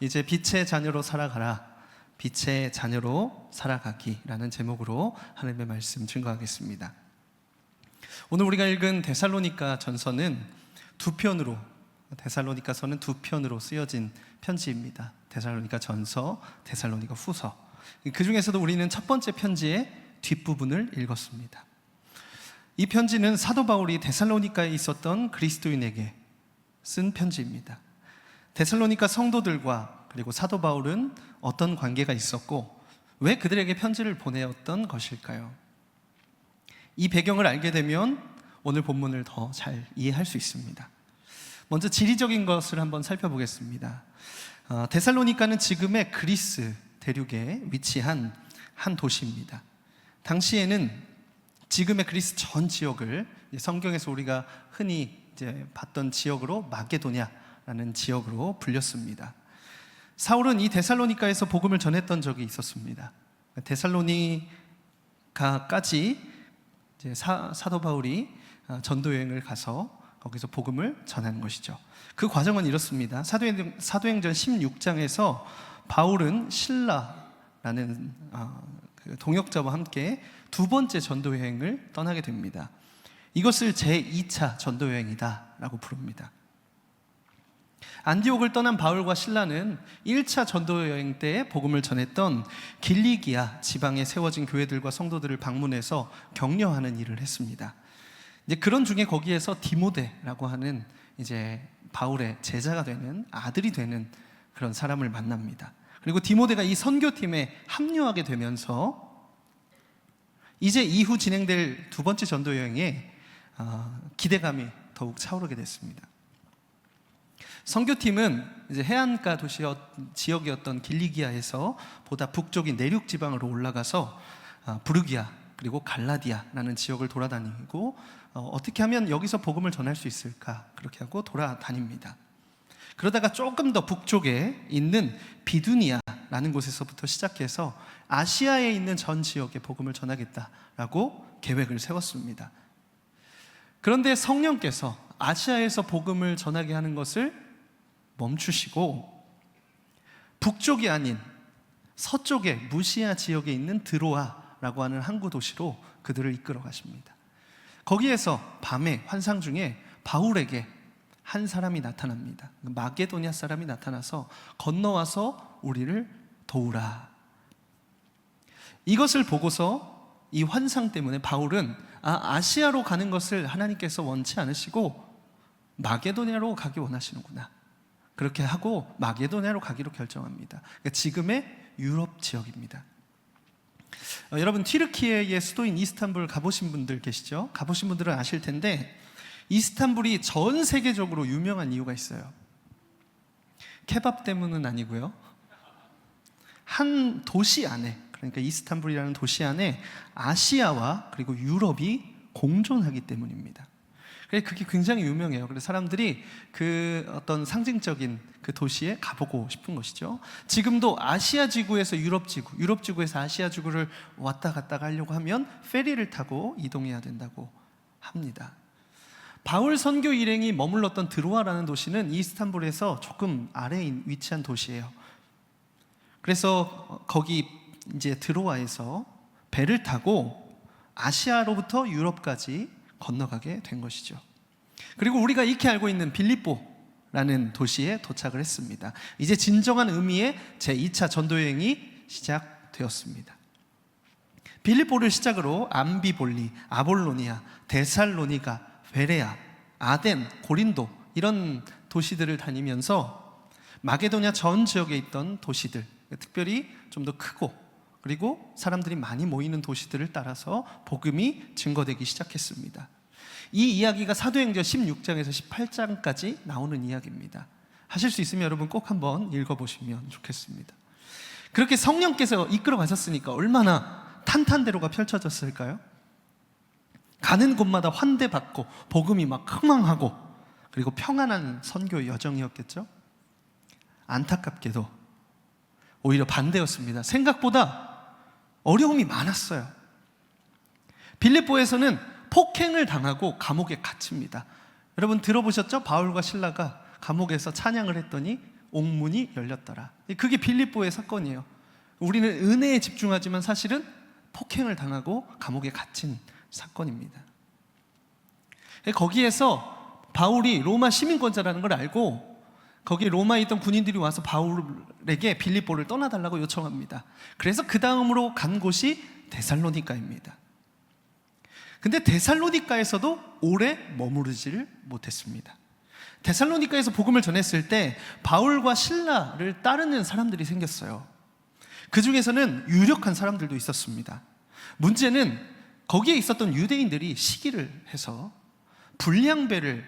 이제 빛의 자녀로 살아가라, 빛의 자녀로 살아가기라는 제목으로 하나님의 말씀 증거하겠습니다. 오늘 우리가 읽은 데살로니가 전서는 데살로니가서는 두 편으로 쓰여진 편지입니다. 데살로니가 전서, 데살로니가 후서. 그 중에서도 우리는 첫 번째 편지의 뒷부분을 읽었습니다. 이 편지는 사도 바울이 데살로니가에 있었던 그리스도인에게 쓴 편지입니다. 데살로니가 성도들과 그리고 사도 바울은 어떤 관계가 있었고 왜 그들에게 편지를 보내었던 것일까요? 이 배경을 알게 되면 오늘 본문을 더 잘 이해할 수 있습니다. 먼저 지리적인 것을 한번 살펴보겠습니다. 데살로니가는 지금의 그리스 대륙에 위치한 한 도시입니다. 당시에는 지금의 그리스 전 지역을 성경에서 우리가 흔히 봤던 지역으로 마게도냐라는 지역으로 불렸습니다. 사울은 이 데살로니가에서 복음을 전했던 적이 있었습니다. 데살로니가까지 사도 바울이 전도 여행을 가서 거기서 복음을 전하는 것이죠. 그 과정은 이렇습니다. 사도행전 16장에서 바울은 신라라는 동역자와 함께 두 번째 전도 여행을 떠나게 됩니다. 이것을 제2차 전도 여행이다 라고 부릅니다. 안디옥을 떠난 바울과 신라는 1차 전도 여행 때 복음을 전했던 길리기아 지방에 세워진 교회들과 성도들을 방문해서 격려하는 일을 했습니다. 이제 그런 중에 거기에서 디모데라고 하는 바울의 제자가 되는 아들이 되는 그런 사람을 만납니다. 그리고 디모데가 이 선교팀에 합류하게 되면서 이제 이후 진행될 두 번째 전도 여행에 기대감이 더욱 차오르게 됐습니다. 선교팀은 이제 해안가 지역이었던 길리기아에서 보다 북쪽인 내륙 지방으로 올라가서 부르기아 그리고 갈라디아라는 지역을 돌아다니고 어떻게 하면 여기서 복음을 전할 수 있을까 그렇게 하고 돌아다닙니다. 그러다가 조금 더 북쪽에 있는 비두니아라는 곳에서부터 시작해서 아시아에 있는 전 지역에 복음을 전하겠다라고 계획을 세웠습니다. 그런데 성령께서 아시아에서 복음을 전하게 하는 것을 멈추시고 북쪽이 아닌 서쪽에 무시아 지역에 있는 드로아라고 하는 항구 도시로 그들을 이끌어 가십니다. 거기에서 밤에 환상 중에 바울에게 한 사람이 나타납니다. 마게도냐 사람이 나타나서 건너와서 우리를 도우라. 이것을 보고서 이 환상 때문에 바울은 아시아로 가는 것을 하나님께서 원치 않으시고 마게도냐로 가기 원하시는구나. 그렇게 하고 마게도냐로 가기로 결정합니다. 그러니까 지금의 유럽 지역입니다. 여러분 튀르키예의 수도인 이스탄불 가보신 분들 계시죠? 가보신 분들은 아실 텐데 이스탄불이 전 세계적으로 유명한 이유가 있어요. 케밥 때문은 아니고요. 한 도시 안에, 그러니까 이스탄불이라는 도시 안에 아시아와 그리고 유럽이 공존하기 때문입니다. 그게 굉장히 유명해요. 그래서 사람들이 그 어떤 상징적인 그 도시에 가보고 싶은 것이죠. 지금도 아시아 지구에서 유럽 지구에서 아시아 지구를 왔다 갔다 하려고 하면 페리를 타고 이동해야 된다고 합니다. 바울 선교 일행이 머물렀던 드로아라는 도시는 이스탄불에서 조금 아래에 위치한 도시예요. 그래서 거기 드로아에서 배를 타고 아시아로부터 유럽까지 건너가게 된 것이죠. 그리고 우리가 익히 알고 있는 빌립보라는 도시에 도착을 했습니다. 이제 진정한 의미의 제2차 전도여행이 시작되었습니다. 빌립보를 시작으로 암비볼리, 아볼로니아, 데살로니가, 베레아, 아덴, 고린도 이런 도시들을 다니면서 마게도냐 전 지역에 있던 도시들, 특별히 좀 더 크고 그리고 사람들이 많이 모이는 도시들을 따라서 복음이 증거되기 시작했습니다. 이 이야기가 사도행전 16장에서 18장까지 나오는 이야기입니다. 하실 수 있으면 여러분 꼭 한번 읽어보시면 좋겠습니다. 그렇게 성령께서 이끌어 가셨으니까 얼마나 탄탄대로가 펼쳐졌을까요? 가는 곳마다 환대받고 복음이 막 흥망하고 그리고 평안한 선교 여정이었겠죠? 안타깝게도 오히려 반대였습니다. 생각보다 어려움이 많았어요. 빌립보에서는 폭행을 당하고 감옥에 갇힙니다. 여러분 들어보셨죠? 바울과 신라가 감옥에서 찬양을 했더니 옥문이 열렸더라. 그게 빌립보의 사건이에요. 우리는 은혜에 집중하지만 사실은 폭행을 당하고 감옥에 갇힌 사건입니다. 거기에서 바울이 로마 시민권자라는 걸 알고 거기 로마에 있던 군인들이 와서 바울에게 빌립보를 떠나달라고 요청합니다. 그래서 그 다음으로 간 곳이 데살로니가입니다. 근데 데살로니가에서도 오래 머무르지를 못했습니다. 데살로니가에서 복음을 전했을 때 바울과 실라를 따르는 사람들이 생겼어요. 그 중에서는 유력한 사람들도 있었습니다. 문제는 거기에 있었던 유대인들이 시기를 해서 불량배를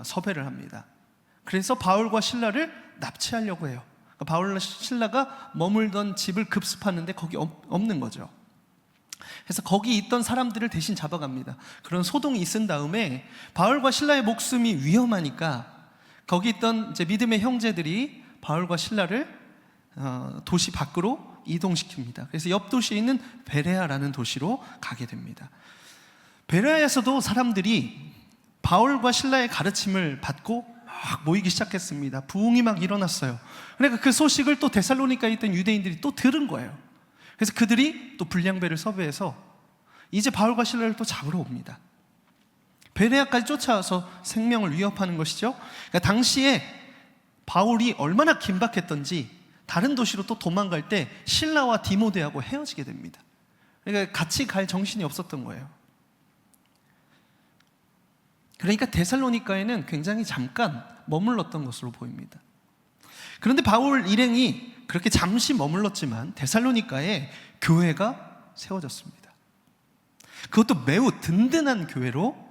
섭외를 합니다. 그래서 바울과 실라를 납치하려고 해요. 바울과 실라가 머물던 집을 급습하는데 거기 없는 거죠. 그래서 거기 있던 사람들을 대신 잡아갑니다. 그런 소동이 있은 다음에 바울과 신라의 목숨이 위험하니까 거기 있던 이제 믿음의 형제들이 바울과 신라를 도시 밖으로 이동시킵니다. 그래서 옆 도시에 있는 베레아라는 도시로 가게 됩니다. 베레아에서도 사람들이 바울과 신라의 가르침을 받고 막 모이기 시작했습니다. 부흥이 막 일어났어요. 그러니까 그 소식을 또 데살로니가에 있던 유대인들이 또 들은 거예요. 그래서 그들이 또 불량배를 섭외해서 이제 바울과 실라를 또 잡으러 옵니다. 베레아까지 쫓아와서 생명을 위협하는 것이죠. 그러니까 당시에 바울이 얼마나 긴박했던지 다른 도시로 또 도망갈 때 실라와 디모데하고 헤어지게 됩니다. 그러니까 같이 갈 정신이 없었던 거예요. 그러니까 데살로니가에는 굉장히 잠깐 머물렀던 것으로 보입니다. 그런데 바울 일행이 그렇게 잠시 머물렀지만 데살로니가에 교회가 세워졌습니다. 그것도 매우 든든한 교회로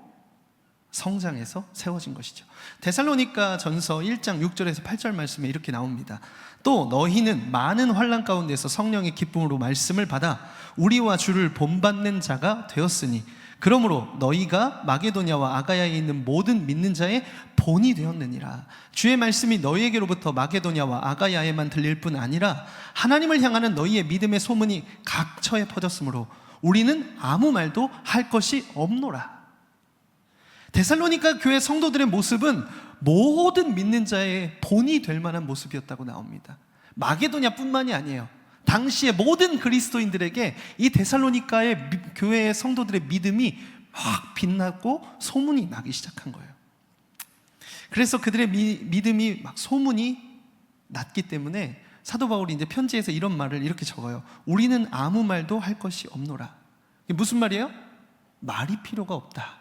성장해서 세워진 것이죠. 데살로니가 전서 1장 6절에서 8절 말씀에 이렇게 나옵니다. 또 너희는 많은 환난 가운데서 성령의 기쁨으로 말씀을 받아 우리와 주를 본받는 자가 되었으니 그러므로 너희가 마게도냐와 아가야에 있는 모든 믿는 자의 본이 되었느니라. 주의 말씀이 너희에게로부터 마게도냐와 아가야에만 들릴 뿐 아니라 하나님을 향하는 너희의 믿음의 소문이 각처에 퍼졌으므로 우리는 아무 말도 할 것이 없노라. 데살로니가 교회 성도들의 모습은 모든 믿는 자의 본이 될 만한 모습이었다고 나옵니다. 마게도냐뿐만이 아니에요. 당시의 모든 그리스도인들에게 이 데살로니가의 교회의 성도들의 믿음이 막 빛나고 소문이 나기 시작한 거예요. 그래서 그들의 믿음이 막 소문이 났기 때문에 사도 바울이 이제 편지에서 이런 말을 이렇게 적어요. 우리는 아무 말도 할 것이 없노라. 이게 무슨 말이에요? 말이 필요가 없다.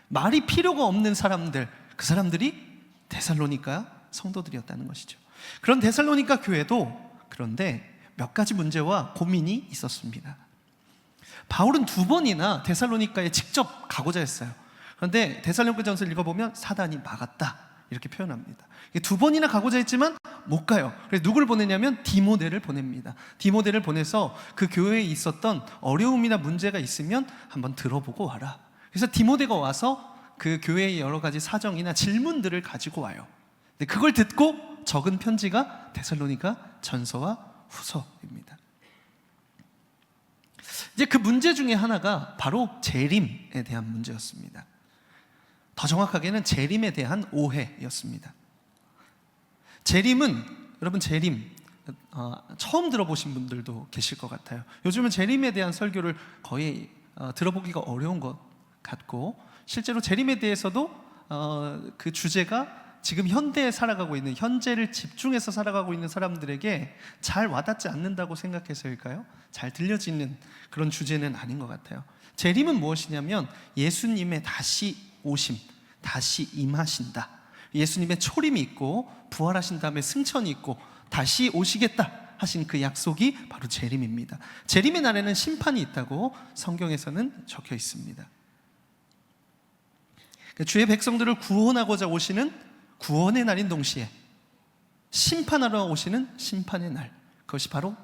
말이 필요가 없는 사람들, 그 사람들이 데살로니가 성도들이었다는 것이죠. 그런 데살로니가 교회도 그런데 몇 가지 문제와 고민이 있었습니다. 바울은 2번이나 데살로니가에 직접 가고자 했어요. 그런데 데살로니가전서를 읽어보면 사단이 막았다 이렇게 표현합니다. 2번이나 가고자 했지만 못 가요. 그래서 누구를 보내냐면 디모데를 보냅니다. 디모데를 보내서 그 교회에 있었던 어려움이나 문제가 있으면 한번 들어보고 와라. 그래서 디모데가 와서 그 교회의 여러 가지 사정이나 질문들을 가지고 와요. 근데 그걸 듣고 적은 편지가 데살로니가 전서와 후서입니다. 이제 그 문제 중에 하나가 바로 재림에 대한 문제였습니다. 더 정확하게는 재림에 대한 오해였습니다. 재림은 여러분 재림 처음 들어보신 분들도 계실 것 같아요. 요즘은 재림에 대한 설교를 거의 들어보기가 어려운 것 같고 실제로 재림에 대해서도 그 주제가 지금 현대에 살아가고 있는 현재를 집중해서 살아가고 있는 사람들에게 잘 와닿지 않는다고 생각해서일까요? 잘 들려지는 그런 주제는 아닌 것 같아요. 재림은 무엇이냐면 예수님의 다시 오심, 다시 임하신다. 예수님의 초림이 있고 부활하신 다음에 승천이 있고 다시 오시겠다 하신 그 약속이 바로 재림입니다. 재림의 날에는 심판이 있다고 성경에서는 적혀 있습니다. 주의 백성들을 구원하고자 오시는 구원의 날인 동시에 심판하러 오시는 심판의 날, 그것이 바로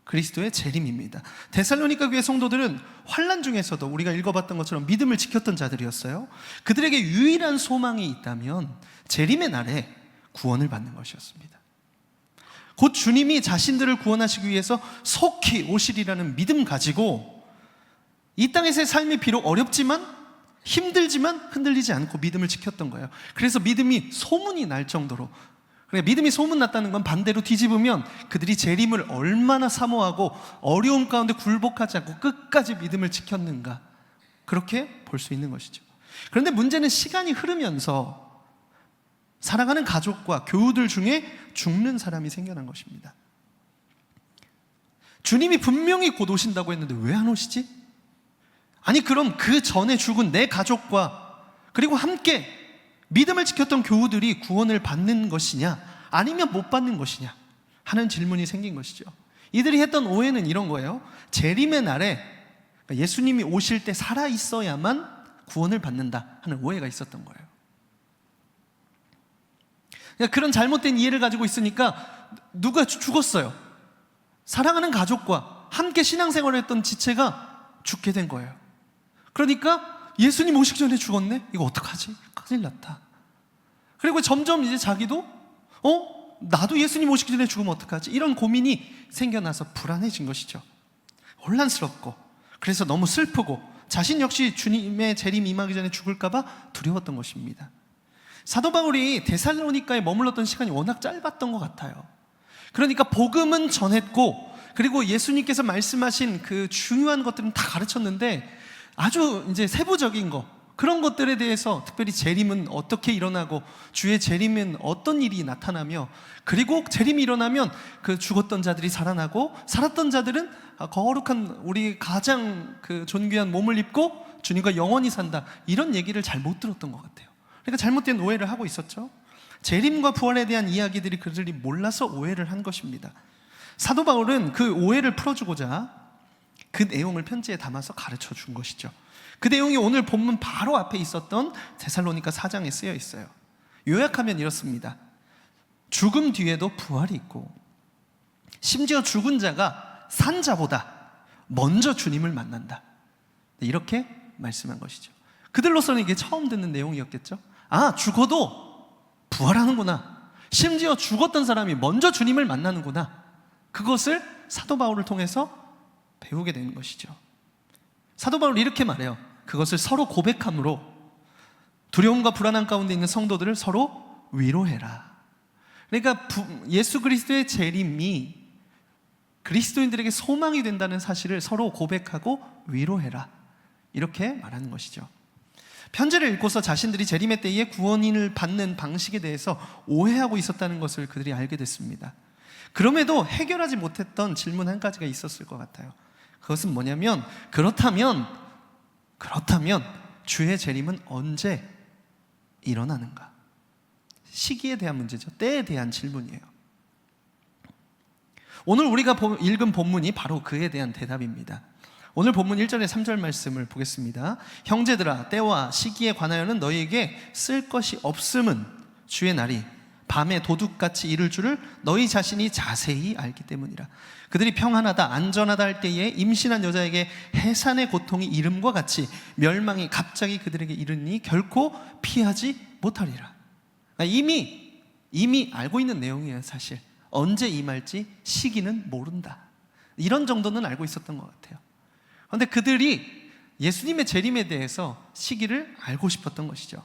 그리스도의 재림입니다. 데살로니가 교회 성도들은 환난 중에서도 우리가 읽어봤던 것처럼 믿음을 지켰던 자들이었어요. 그들에게 유일한 소망이 있다면 재림의 날에 구원을 받는 것이었습니다. 곧 주님이 자신들을 구원하시기 위해서 속히 오시리라는 믿음 가지고 이 땅에서의 삶이 비록 어렵지만 힘들지만 흔들리지 않고 믿음을 지켰던 거예요. 그래서 믿음이 소문이 날 정도로, 그러니까 믿음이 소문났다는 건 반대로 뒤집으면 그들이 재림을 얼마나 사모하고 어려움 가운데 굴복하지 않고 끝까지 믿음을 지켰는가, 그렇게 볼 수 있는 것이죠. 그런데 문제는 시간이 흐르면서 살아가는 가족과 교우들 중에 죽는 사람이 생겨난 것입니다. 주님이 분명히 곧 오신다고 했는데 왜 안 오시지? 아니 그럼 그 전에 죽은 내 가족과 그리고 함께 믿음을 지켰던 교우들이 구원을 받는 것이냐 아니면 못 받는 것이냐 하는 질문이 생긴 것이죠. 이들이 했던 오해는 이런 거예요. 재림의 날에 예수님이 오실 때 살아있어야만 구원을 받는다 하는 오해가 있었던 거예요. 그러니까 그런 잘못된 이해를 가지고 있으니까 누가 죽었어요. 사랑하는 가족과 함께 신앙생활을 했던 지체가 죽게 된 거예요. 그러니까 예수님 오시기 전에 죽었네? 이거 어떡하지? 큰일 났다. 그리고 점점 이제 자기도 나도 예수님 오시기 전에 죽으면 어떡하지? 이런 고민이 생겨나서 불안해진 것이죠. 혼란스럽고, 그래서 너무 슬프고 자신 역시 주님의 재림 임하기 전에 죽을까 봐 두려웠던 것입니다. 사도 바울이 데살로니가에 머물렀던 시간이 워낙 짧았던 것 같아요. 그러니까 복음은 전했고, 그리고 예수님께서 말씀하신 그 중요한 것들은 다 가르쳤는데 아주 이제 세부적인 거, 그런 것들에 대해서 특별히 재림은 어떻게 일어나고 주의 재림은 어떤 일이 나타나며, 그리고 재림이 일어나면 그 죽었던 자들이 살아나고 살았던 자들은 거룩한 우리 가장 그 존귀한 몸을 입고 주님과 영원히 산다, 이런 얘기를 잘 못 들었던 것 같아요. 그러니까 잘못된 오해를 하고 있었죠. 재림과 부활에 대한 이야기들이 그들이 몰라서 오해를 한 것입니다. 사도 바울은 그 오해를 풀어주고자 그 내용을 편지에 담아서 가르쳐 준 것이죠. 그 내용이 오늘 본문 바로 앞에 있었던 데살로니가 4장에 쓰여 있어요. 요약하면 이렇습니다. 죽음 뒤에도 부활이 있고, 심지어 죽은 자가 산 자보다 먼저 주님을 만난다, 이렇게 말씀한 것이죠. 그들로서는 이게 처음 듣는 내용이었겠죠. 아, 죽어도 부활하는구나, 심지어 죽었던 사람이 먼저 주님을 만나는구나, 그것을 사도 바울을 통해서 배우게 되는 것이죠. 사도 바울은 이렇게 말해요. 그것을 서로 고백함으로 두려움과 불안함 가운데 있는 성도들을 서로 위로해라. 그러니까 예수 그리스도의 재림이 그리스도인들에게 소망이 된다는 사실을 서로 고백하고 위로해라, 이렇게 말하는 것이죠. 편지를 읽고서 자신들이 재림의 때에 구원인을 받는 방식에 대해서 오해하고 있었다는 것을 그들이 알게 됐습니다. 그럼에도 해결하지 못했던 질문 한 가지가 있었을 것 같아요. 그것은 뭐냐면, 그렇다면 주의 재림은 언제 일어나는가? 시기에 대한 문제죠. 때에 대한 질문이에요. 오늘 우리가 읽은 본문이 바로 그에 대한 대답입니다. 오늘 본문 1절에 3절 말씀을 보겠습니다. 형제들아, 때와 시기에 관하여는 너희에게 쓸 것이 없음은 주의 날이 밤에 도둑같이 이를 줄을 너희 자신이 자세히 알기 때문이라. 그들이 평안하다 안전하다 할 때에 임신한 여자에게 해산의 고통이 이름과 같이 멸망이 갑자기 그들에게 이르니 결코 피하지 못하리라. 이미 알고 있는 내용이에요. 사실 언제 임할지 시기는 모른다, 이런 정도는 알고 있었던 것 같아요. 그런데 그들이 예수님의 재림에 대해서 시기를 알고 싶었던 것이죠.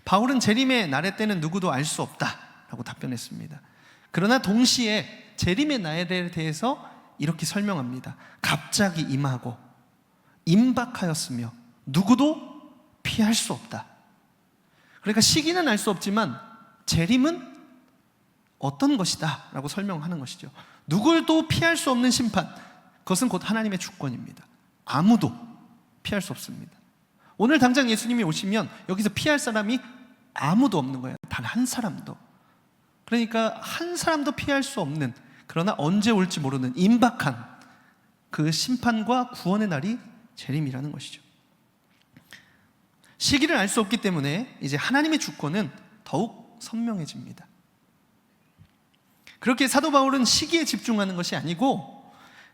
바울은 재림의 날의 때는 누구도 알 수 없다라고 답변했습니다. 그러나 동시에 재림의 날에 대해서 이렇게 설명합니다. 갑자기 임하고 임박하였으며 누구도 피할 수 없다. 그러니까 시기는 알 수 없지만 재림은 어떤 것이다 라고 설명하는 것이죠. 누구도 피할 수 없는 심판, 그것은 곧 하나님의 주권입니다. 아무도 피할 수 없습니다. 오늘 당장 예수님이 오시면 여기서 피할 사람이 아무도 없는 거예요. 단 한 사람도. 그러니까 한 사람도 피할 수 없는, 그러나 언제 올지 모르는 임박한 그 심판과 구원의 날이 재림이라는 것이죠. 시기를 알 수 없기 때문에 이제 하나님의 주권은 더욱 선명해집니다. 그렇게 사도 바울은 시기에 집중하는 것이 아니고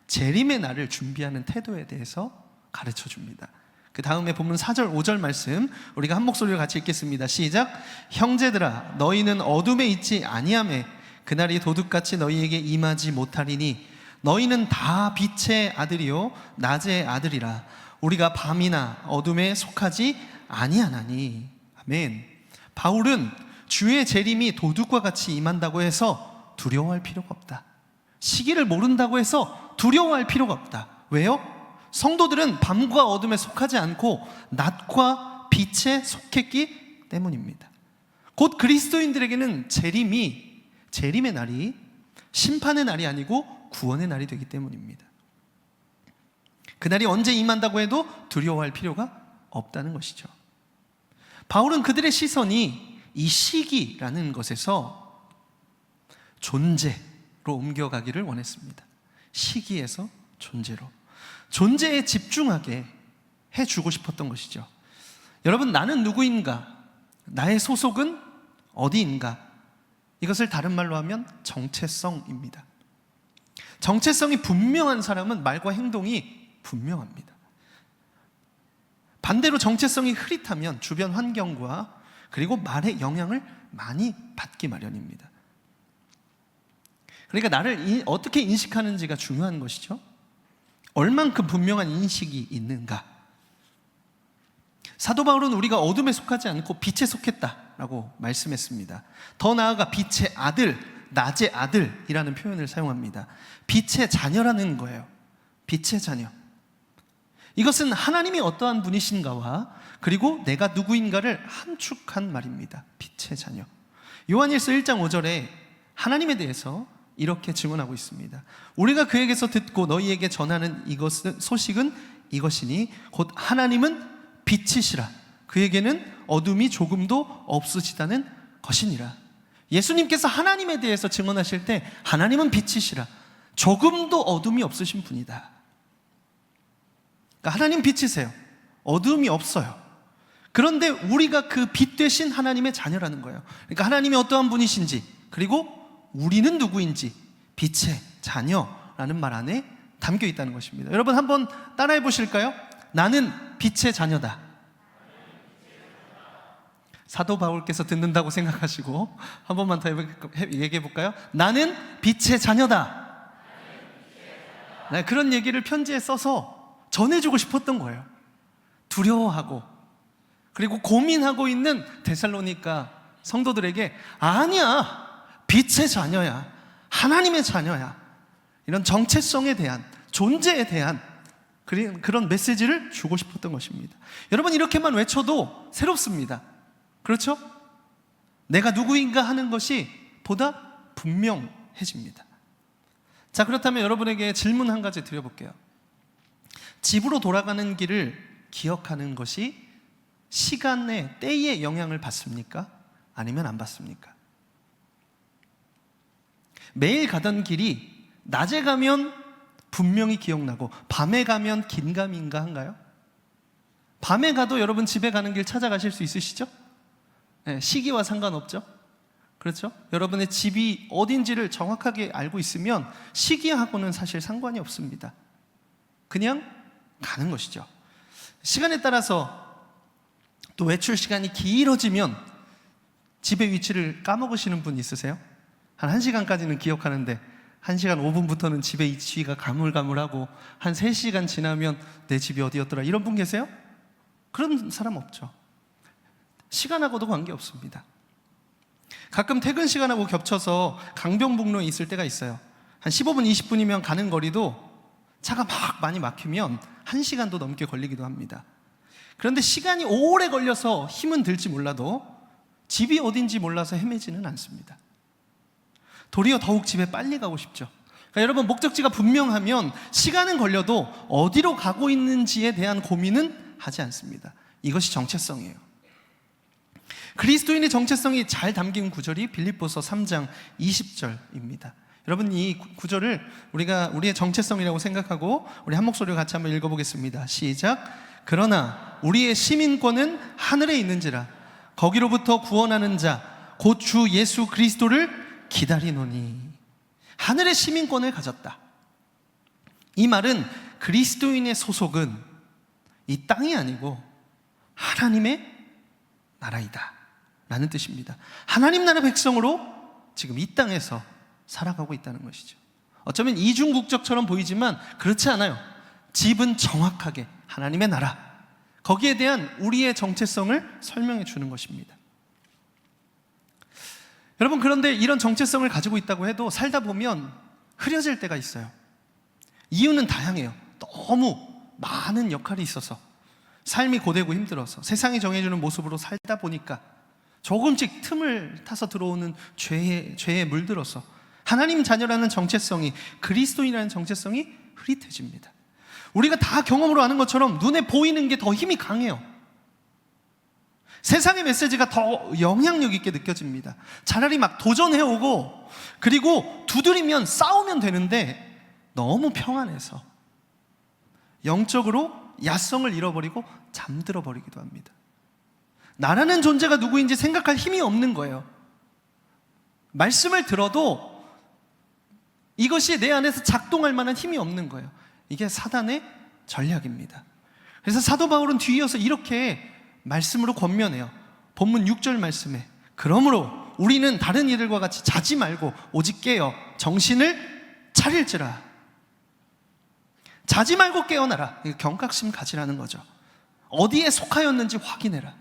재림의 날을 준비하는 태도에 대해서 가르쳐 줍니다. 그 다음에 본문 4절 5절 말씀 우리가 한 목소리로 같이 읽겠습니다. 시작. 형제들아, 너희는 어둠에 있지 아니하매 그날이 도둑같이 너희에게 임하지 못하리니 너희는 다 빛의 아들이요 낮의 아들이라. 우리가 밤이나 어둠에 속하지 아니하나니. 아멘. 바울은 주의 재림이 도둑과 같이 임한다고 해서 두려워할 필요가 없다. 시기를 모른다고 해서 두려워할 필요가 없다. 왜요? 성도들은 밤과 어둠에 속하지 않고 낮과 빛에 속했기 때문입니다. 곧 그리스도인들에게는 재림의 날이 심판의 날이 아니고 구원의 날이 되기 때문입니다. 그날이 언제 임한다고 해도 두려워할 필요가 없다는 것이죠. 바울은 그들의 시선이 이 시기라는 것에서 존재로 옮겨가기를 원했습니다. 시기에서 존재로, 존재에 집중하게 해주고 싶었던 것이죠. 여러분, 나는 누구인가? 나의 소속은 어디인가? 이것을 다른 말로 하면 정체성입니다. 정체성이 분명한 사람은 말과 행동이 분명합니다. 반대로 정체성이 흐릿하면 주변 환경과 그리고 말의 영향을 많이 받기 마련입니다. 그러니까 나를 어떻게 인식하는지가 중요한 것이죠. 얼만큼 분명한 인식이 있는가. 사도 바울은 우리가 어둠에 속하지 않고 빛에 속했다라고 말씀했습니다. 더 나아가 빛의 아들, 낮의 아들이라는 표현을 사용합니다. 빛의 자녀라는 거예요. 빛의 자녀. 이것은 하나님이 어떠한 분이신가와 그리고 내가 누구인가를 함축한 말입니다. 빛의 자녀. 요한일서 1장 5절에 하나님에 대해서 이렇게 증언하고 있습니다. 우리가 그에게서 듣고 너희에게 전하는 소식은 이것이니 곧 하나님은 빛이시라. 그에게는 어둠이 조금도 없으시다는 것이니라. 예수님께서 하나님에 대해서 증언하실 때 하나님은 빛이시라. 조금도 어둠이 없으신 분이다. 그러니까 하나님 빛이세요. 어둠이 없어요. 그런데 우리가 그 빛 되신 하나님의 자녀라는 거예요. 그러니까 하나님이 어떠한 분이신지 그리고 우리는 누구인지 빛의 자녀라는 말 안에 담겨 있다는 것입니다. 여러분 한번 따라해 보실까요? 나는 빛의 자녀다. 사도 바울께서 듣는다고 생각하시고 한 번만 더 얘기해 볼까요? 나는 빛의 자녀다. 네, 그런 얘기를 편지에 써서 전해주고 싶었던 거예요. 두려워하고 그리고 고민하고 있는 데살로니가 성도들에게 아니야, 빛의 자녀야, 하나님의 자녀야, 이런 정체성에 대한, 존재에 대한 그런 메시지를 주고 싶었던 것입니다. 여러분, 이렇게만 외쳐도 새롭습니다. 그렇죠? 내가 누구인가 하는 것이 보다 분명해집니다. 자, 그렇다면 여러분에게 질문 한 가지 드려볼게요. 집으로 돌아가는 길을 기억하는 것이 시간의 때에 영향을 받습니까? 아니면 안 받습니까? 매일 가던 길이 낮에 가면 분명히 기억나고 밤에 가면 긴가민가 한가요? 밤에 가도 여러분 집에 가는 길 찾아가실 수 있으시죠? 네, 시기와 상관없죠? 그렇죠? 여러분의 집이 어딘지를 정확하게 알고 있으면 시기하고는 사실 상관이 없습니다. 그냥 가는 것이죠. 시간에 따라서 또 외출 시간이 길어지면 집의 위치를 까먹으시는 분 있으세요? 한 1시간까지는 기억하는데 1시간 5분부터는 집의 위치가 가물가물하고 한 3시간 지나면 내 집이 어디였더라, 이런 분 계세요? 그런 사람 없죠. 시간하고도 관계없습니다. 가끔 퇴근 시간하고 겹쳐서 강변북로에 있을 때가 있어요. 한 15분, 20분이면 가는 거리도 차가 막 많이 막히면 1시간도 넘게 걸리기도 합니다. 그런데 시간이 오래 걸려서 힘은 들지 몰라도 집이 어딘지 몰라서 헤매지는 않습니다. 도리어 더욱 집에 빨리 가고 싶죠. 그러니까 여러분, 목적지가 분명하면 시간은 걸려도 어디로 가고 있는지에 대한 고민은 하지 않습니다. 이것이 정체성이에요. 그리스도인의 정체성이 잘 담긴 구절이 빌립보서 3장 20절입니다. 여러분, 이 구절을 우리가 우리의 정체성이라고 생각하고 우리 한 목소리로 같이 한번 읽어보겠습니다. 시작. 그러나 우리의 시민권은 하늘에 있는지라 거기로부터 구원하는 자 곧 주 예수 그리스도를 기다리노니. 하늘의 시민권을 가졌다. 이 말은 그리스도인의 소속은 이 땅이 아니고 하나님의 나라이다 라는 뜻입니다. 하나님 나라 백성으로 지금 이 땅에서 살아가고 있다는 것이죠. 어쩌면 이중국적처럼 보이지만 그렇지 않아요. 집은 정확하게 하나님의 나라, 거기에 대한 우리의 정체성을 설명해 주는 것입니다. 여러분, 그런데 이런 정체성을 가지고 있다고 해도 살다 보면 흐려질 때가 있어요. 이유는 다양해요. 너무 많은 역할이 있어서, 삶이 고되고 힘들어서, 세상이 정해주는 모습으로 살다 보니까 조금씩 틈을 타서 들어오는 죄에 물들어서 하나님 자녀라는 정체성이, 그리스도인이라는 정체성이 흐릿해집니다. 우리가 다 경험으로 아는 것처럼 눈에 보이는 게 더 힘이 강해요. 세상의 메시지가 더 영향력 있게 느껴집니다. 차라리 막 도전해오고, 그리고 두드리면 싸우면 되는데 너무 평안해서 영적으로 야성을 잃어버리고 잠들어 버리기도 합니다. 나라는 존재가 누구인지 생각할 힘이 없는 거예요. 말씀을 들어도 이것이 내 안에서 작동할 만한 힘이 없는 거예요. 이게 사단의 전략입니다. 그래서 사도 바울은 뒤이어서 이렇게 말씀으로 권면해요. 본문 6절 말씀에, 그러므로 우리는 다른 이들과 같이 자지 말고 오직 깨어 정신을 차릴지라. 자지 말고 깨어나라. 경각심 가지라는 거죠. 어디에 속하였는지 확인해라.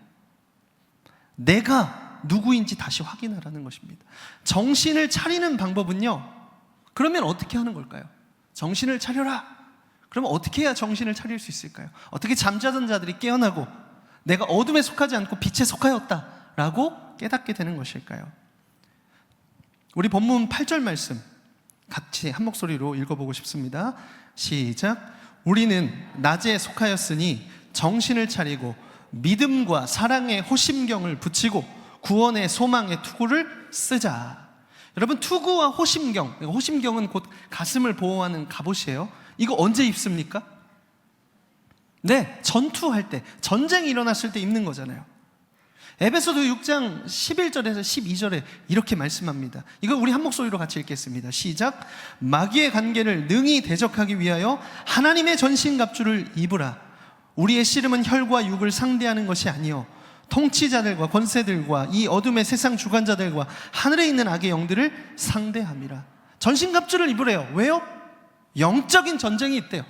내가 누구인지 다시 확인하라는 것입니다. 정신을 차리는 방법은요, 그러면 어떻게 하는 걸까요? 정신을 차려라. 그러면 어떻게 해야 정신을 차릴 수 있을까요? 어떻게 잠자던 자들이 깨어나고 내가 어둠에 속하지 않고 빛에 속하였다라고 깨닫게 되는 것일까요? 우리 본문 8절 말씀 같이 한 목소리로 읽어보고 싶습니다. 시작. 우리는 낮에 속하였으니 정신을 차리고 믿음과 사랑의 호심경을 붙이고 구원의 소망의 투구를 쓰자. 여러분, 투구와 호심경, 호심경은 곧 가슴을 보호하는 갑옷이에요. 이거 언제 입습니까? 네, 전투할 때, 전쟁이 일어났을 때 입는 거잖아요. 에베소서 6장 11절에서 12절에 이렇게 말씀합니다. 이거 우리 한 목소리로 같이 읽겠습니다. 시작. 마귀의 관계를 능히 대적하기 위하여 하나님의 전신갑주를 입으라. 우리의 씨름은 혈과 육을 상대하는 것이 아니요 통치자들과 권세들과 이 어둠의 세상 주관자들과 하늘에 있는 악의 영들을 상대함이라. 전신갑주를 입으래요. 왜요? 영적인 전쟁이 있대요.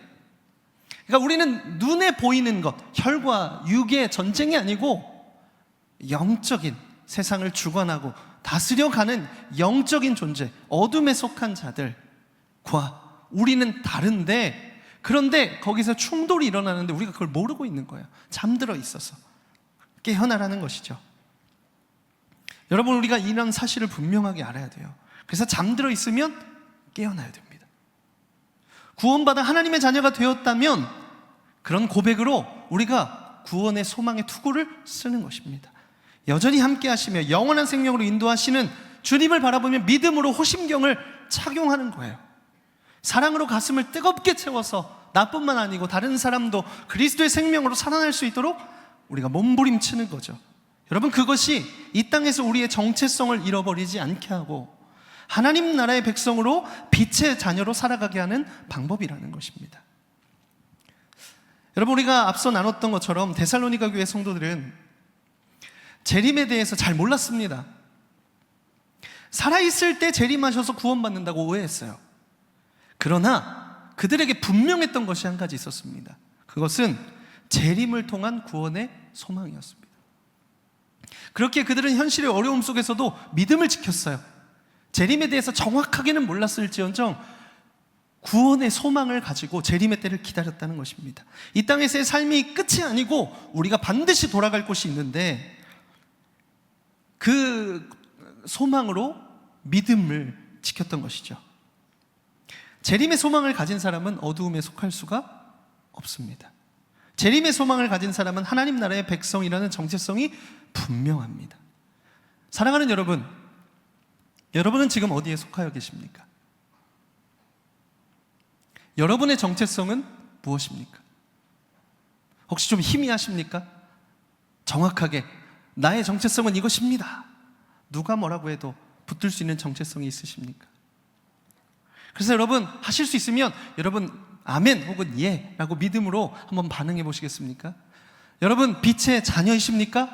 그러니까 우리는 눈에 보이는 것, 혈과 육의 전쟁이 아니고 영적인, 세상을 주관하고 다스려가는 영적인 존재, 어둠에 속한 자들과 우리는 다른데, 그런데 거기서 충돌이 일어나는데 우리가 그걸 모르고 있는 거예요. 잠들어 있어서. 깨어나라는 것이죠. 여러분, 우리가 이런 사실을 분명하게 알아야 돼요. 그래서 잠들어 있으면 깨어나야 됩니다. 구원받아 하나님의 자녀가 되었다면 그런 고백으로 우리가 구원의 소망의 투구를 쓰는 것입니다. 여전히 함께 하시며 영원한 생명으로 인도하시는 주님을 바라보며 믿음으로 호심경을 착용하는 거예요. 사랑으로 가슴을 뜨겁게 채워서 나뿐만 아니고 다른 사람도 그리스도의 생명으로 살아날 수 있도록 우리가 몸부림치는 거죠. 여러분, 그것이 이 땅에서 우리의 정체성을 잃어버리지 않게 하고 하나님 나라의 백성으로 빛의 자녀로 살아가게 하는 방법이라는 것입니다. 여러분, 우리가 앞서 나눴던 것처럼 데살로니가 교회 성도들은 재림에 대해서 잘 몰랐습니다. 살아있을 때 재림하셔서 구원받는다고 오해했어요. 그러나 그들에게 분명했던 것이 한 가지 있었습니다. 그것은 재림을 통한 구원의 소망이었습니다. 그렇게 그들은 현실의 어려움 속에서도 믿음을 지켰어요. 재림에 대해서 정확하게는 몰랐을지언정 구원의 소망을 가지고 재림의 때를 기다렸다는 것입니다. 이 땅에서의 삶이 끝이 아니고 우리가 반드시 돌아갈 곳이 있는데 그 소망으로 믿음을 지켰던 것이죠. 재림의 소망을 가진 사람은 어두움에 속할 수가 없습니다. 재림의 소망을 가진 사람은 하나님 나라의 백성이라는 정체성이 분명합니다. 사랑하는 여러분, 여러분은 지금 어디에 속하여 계십니까? 여러분의 정체성은 무엇입니까? 혹시 좀 희미하십니까? 정확하게 나의 정체성은 이것입니다. 누가 뭐라고 해도 붙들 수 있는 정체성이 있으십니까? 그래서 여러분, 하실 수 있으면 여러분 아멘 혹은 예 라고 믿음으로 한번 반응해 보시겠습니까? 여러분 빛의 자녀이십니까?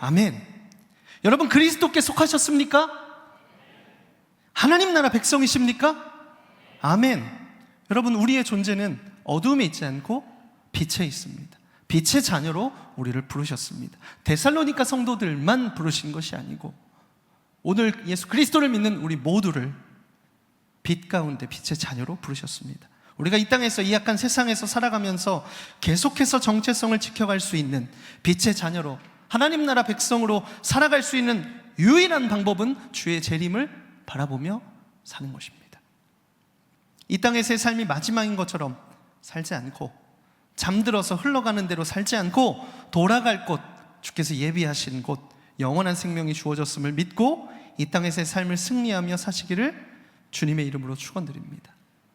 아멘. 여러분 그리스도께 속하셨습니까? 하나님 나라 백성이십니까? 아멘. 여러분, 우리의 존재는 어둠에 있지 않고 빛에 있습니다. 빛의 자녀로 우리를 부르셨습니다. 데살로니가 성도들만 부르신 것이 아니고 오늘 예수 그리스도를 믿는 우리 모두를 빛 가운데 빛의 자녀로 부르셨습니다. 우리가 이 땅에서 이 약한 세상에서 살아가면서 계속해서 정체성을 지켜갈 수 있는 빛의 자녀로, 하나님 나라 백성으로 살아갈 수 있는 유일한 방법은 주의 재림을 바라보며 사는 것입니다. 이 땅에서의 삶이 마지막인 것처럼 살지 않고, 잠들어서 흘러가는 대로 살지 않고, 돌아갈 곳, 주께서 예비하신 곳, 영원한 생명이 주어졌음을 믿고 이 땅에서의 삶을 승리하며 사시기를 주님의 이름으로 축원드립니다.